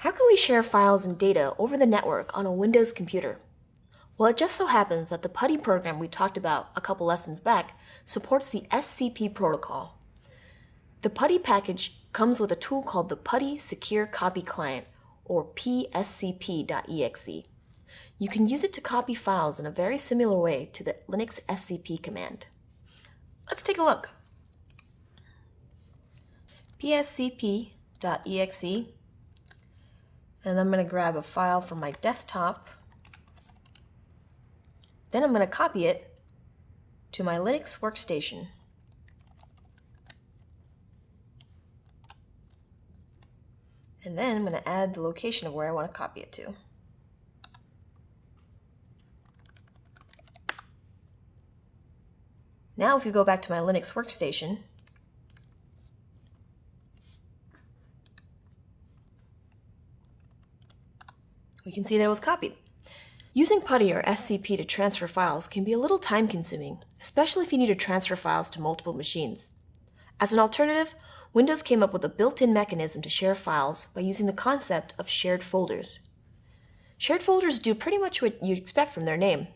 How can we share files and data over the network on a Windows computer? Well, it just so happens that the PuTTY program we talked about a couple lessons back supports the SCP protocol. The PuTTY package comes with a tool called the PuTTY Secure Copy Client, or pscp.exe. You can use it to copy files in a very similar way to the Linux scp command. Let's take a look. pscp.exe, and I'm going to grab a file from my desktop. Then I'm going to copy it to my Linux workstation. And then I'm going to add the location of where I want to copy it to. Now if you go back to my Linux workstation, we can see that it was copied. Using PuTTY or SCP to transfer files can be a little time-consuming, especially if you need to transfer files to multiple machines. As an alternative, Windows came up with a built-in mechanism to share files by using the concept of shared folders. Shared folders do pretty much what you'd expect from their name.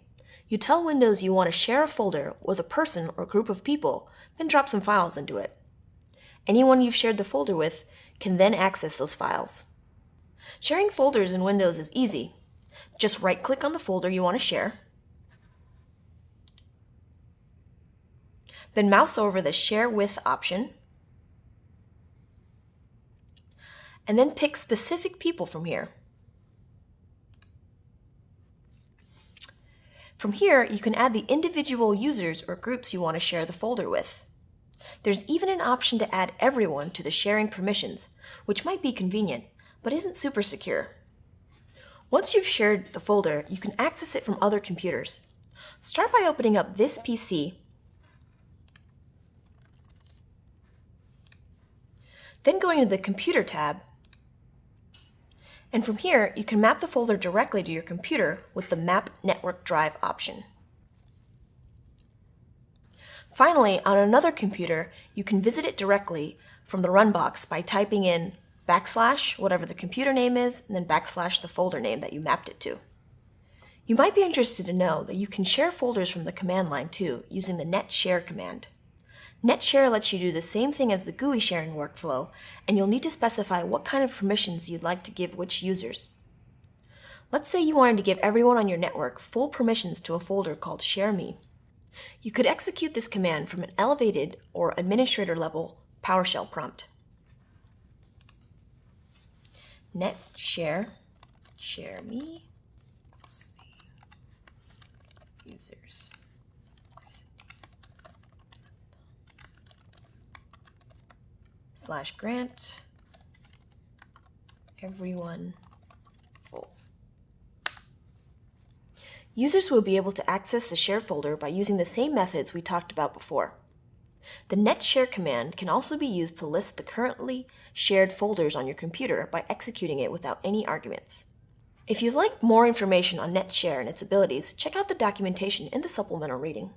You tell Windows you want to share a folder with a person or group of people, then drop some files into it. Anyone you've shared the folder with can then access those files. Sharing folders in Windows is easy. Just right-click on the folder you want to share, then mouse over the Share With option, and then pick specific people from here. From here, you can add the individual users or groups you want to share the folder with. There's even an option to add everyone to the sharing permissions, which might be convenient, but isn't super secure. Once you've shared the folder, you can access it from other computers. Start by opening up this PC, then going to the Computer tab, and from here you can map the folder directly to your computer with the Map Network Drive option. Finally, on another computer, you can visit it directly from the Run box by typing in / whatever the computer name is, and then / the folder name that you mapped it to. You might be interested to know that you can share folders from the command line too, using the netshare command. Netshare lets you do the same thing as the GUI sharing workflow, and you'll need to specify what kind of permissions you'd like to give which users. Let's say you wanted to give everyone on your network full permissions to a folder called ShareMe. You could execute this command from an elevated or administrator level PowerShell prompt. netshare ShareMe users /grant everyone full. Users will be able to access the share folder by using the same methods we talked about before. The netshare command can also be used to list the currently shared folders on your computer by executing it without any arguments. If you'd like more information on netshare and its abilities, check out the documentation in the supplemental reading.